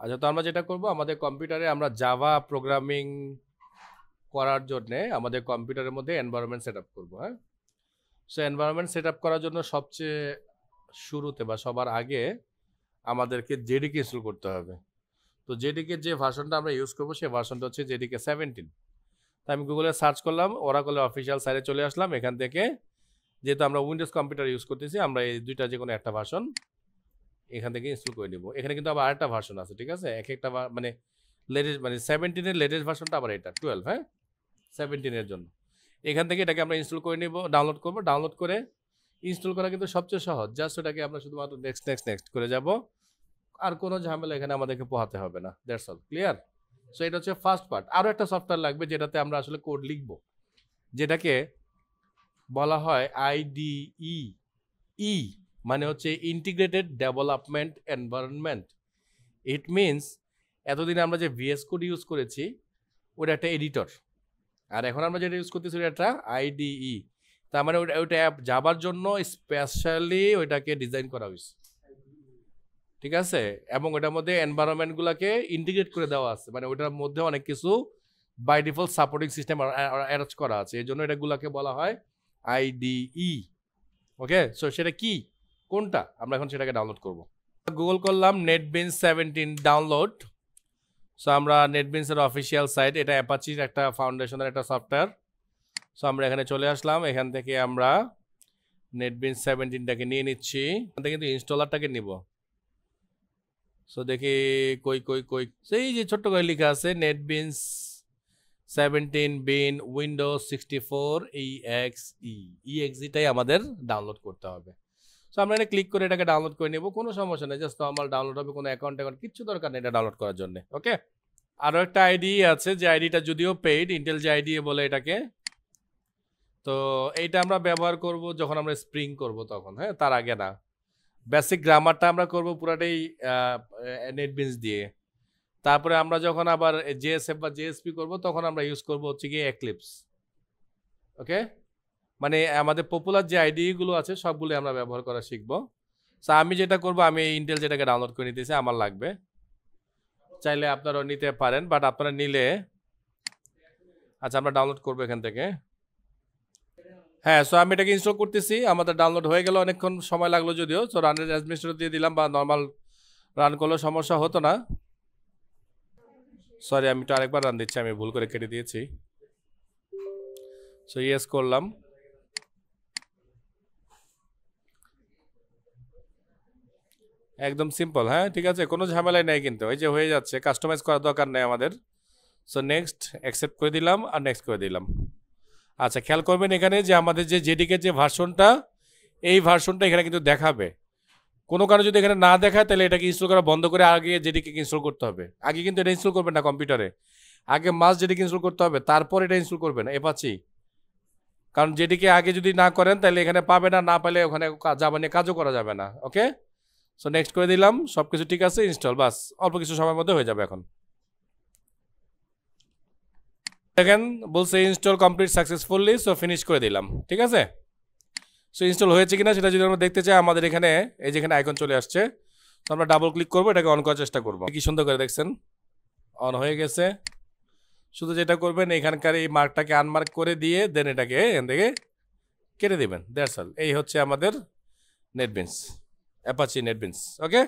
আচ্ছা, তো আমরা যেটা করব, আমাদের কম্পিউটারে আমরা জাভা প্রোগ্রামিং করার জন্য আমাদের কম্পিউটারের মধ্যে এনভায়রনমেন্ট সেট আপ করবো। হ্যাঁ, সো এনভায়রনমেন্ট সেট আপ করার জন্য সবচেয়ে শুরুতে বা সবার আগে আমাদেরকে জেডিকে ইনস্টল করতে হবে। তো জেডিকে যে ভার্সনটা আমরা ইউজ করবো সেই ভার্সনটা হচ্ছে জেডিকে 17। তো আমি গুগলে সার্চ করলাম, ওরাকলের অফিসিয়াল সাইটে চলে আসলাম। এখান থেকে যেহেতু আমরা উইন্ডোজ কম্পিউটার ইউজ করতেছি, আমরা এই দুইটা যে কোনো একটা ভার্সন এখান থেকে ইনস্টল করে নিব। এখানে কিন্তু আবার আরেকটা ভার্সন আছে, ঠিক আছে? এক একটা মানে লেটেস্ট, মানে 17-এর লেটেস্ট ভার্সনটা আবার এটা 12। হ্যাঁ, 17-এর জন্য এখান থেকে এটাকে আমরা ইনস্টল করে নিব, ডাউনলোড করব। ডাউনলোড করে ইনস্টল করা কিন্তু সবচেয়ে সহজ। জাস্ট ওটাকে আমরা শুধুমাত্র নেক্সট নেক্সট নেক্সট করে যাব, আর কোনো ঝামেলা এখানে আমাদেরকে পোহাতে হবে না। That's all, clear? সো এটা হচ্ছে ফার্স্ট পার্ট। আরও একটা সফটওয়্যার লাগবে যেটাতে আমরা আসলে কোড লিখব, যেটাকে বলা হয় আইডিই। ই মানে হচ্ছে integrated development environment. It means এতদিন আমরা যে ভিএস কোড ইউজ করেছি ওটা একটা এডিটর, আর এখন আমরা যেটা ইউজ করতেছি ওটা একটা আইডিই। তার মানে ওইটা অ্যাপ যাবার জন্য স্পেশালি ওইটাকে ডিজাইন করা হয়েছে, ঠিক আছে? এবং ওটার মধ্যে এনভায়রনমেন্টগুলোকে ইন্টিগ্রেট করে দেওয়া আছে, মানে ওটার মধ্যে অনেক কিছু by default supporting system attach করা আছে। এই জন্য এটাগুলোকে বলা হয় আইডিই। ওকে, সো সেটা কি, কোনটা, আমরা এখন সেটাকে ডাউনলোড করব। গুগল করলাম নেটবিনস 17 ডাউনলোড। সো আমরা নেটবিনসের অফিসিয়াল সাইট, এটা অ্যাপাচির একটা ফাউন্ডেশনের একটা সফটওয়্যার। সো আমরা এখানে চলে আসলাম। এখান থেকে আমরা নেটবিনস 17টাকে নিয়ে নিচ্ছি। এখান থেকে কিন্তু ইনস্টলারটাকে নিব। সো দেখি কই কই কই, সেই যে ছোট্ট করে লেখা আছে নেটবিনস 17 বিন উইন্ডোজ 64 EXEটাই আমাদের ডাউনলোড করতে হবে। সো আমরা এটা ক্লিক করে এটাকে ডাউনলোড করে নেব, কোনো সমস্যা নেই, জাস্ট নর্মাল ডাউনলোড হবে, কোনো অ্যাকাউন্ট কিচ্ছু দরকার নেই এটা ডাউনলোড করার জন্য। ওকে, আরও একটা আইডি আছে, যে আইডিটা যদিও পেইড, ইন্টেল যে আইডি বলে এটাকে। তো এইটা আমরা ব্যবহার করব যখন আমরা স্প্রিং করব তখন, হ্যাঁ, তার আগে না। বেসিক গ্রামারটা আমরা করব পুরাটাই নেটবিনস দিয়ে। তারপরে আমরা যখন আবার জেএসএফ বা জেএসপি করব তখন আমরা ইউজ করব হচ্ছে গিয়ে এক্লিপস। ওকে, মানে আমাদের পপুলার যে আইডিগুলো আছে সবগুলো আমরা ব্যবহার করা শিখবো। সো আমি যেটা করব, আমি ইন্টেল যেটাকে ডাউনলোড করে নিতেছি, আমার লাগবে, চাইলে আপনারাও নিতে পারেন, বাট আপনারা নিলে, আচ্ছা আমরা ডাউনলোড করবো এখান থেকে। হ্যাঁ, সো আমি এটাকে ইনস্টল করতেছি, আমাদের ডাউনলোড হয়ে গেল, অনেকক্ষণ সময় লাগলো যদিও। সো রানের অ্যাডমিনিস্ট্রেটর দিয়ে দিলাম, বা নর্মাল রান করলেও সমস্যা হতো না। সরি, আমি তো আরেকবার রান দিচ্ছি, আমি ভুল করে কেটে দিয়েছি। সো ইয়েস করলাম। একদম সিম্পল, হ্যাঁ, ঠিক আছে, কোনো ঝামেলাই নেই কিন্তু, এই যে হয়ে যাচ্ছে, কাস্টমাইজ করার দরকার নেই আমাদের। সো নেক্সট অ্যাকসেপ্ট করে দিলাম, আর নেক্সট করে দিলাম। আচ্ছা, খেয়াল করবেন এখানে যে আমাদের যে জেডিকে যে ভার্সনটা, এই ভার্সনটা এখানে কিন্তু দেখাবে। কোনো কারণে যদি এখানে না দেখায় তাহলে এটাকে ইনস্টল করা বন্ধ করে আগে জেডিকে ইনস্টল করতে হবে। আগে কিন্তু এটা ইনস্টল করবেন না কম্পিউটারে, আগে মাস্ট জেডিকে ইনস্টল করতে হবে, তারপর এটা ইনস্টল করবেন অ্যাপাচি। কারণ জেডিকে আগে যদি না করেন তাহলে এখানে পাবে না, না পেলে ওখানে জাভা নিয়ে কাজও করা যাবে না। ওকে, সো নেক্সট করে দিলাম, সব কিছু ঠিক আছে, ইনস্টল, বাস অল্প কিছু সময়ের মধ্যে হয়ে যাবে। এখন দেখেন বলছে install complete successfully, so finish করে দিলাম, ঠিক আছে? সো ইনস্টল হয়েছে কিনা সেটা যদি আমরা দেখতে চাই, আমাদের এখানে এই যেখানে আইকন চলে আসছে, তো আমরা ডাবল ক্লিক করবো, এটাকে অন করার চেষ্টা করবো। কি সুন্দর করে দেখছেন, অন হয়ে গেছে। শুধু যেটা করবেন এখানকার এই মার্কটাকে আনমার্ক করে দিয়ে দেন এটাকে এখান থেকে কেটে দেবেন। That's all. এই হচ্ছে আমাদের নেটবিনস, অ্যাপাচি নেটবিনস। ওকে।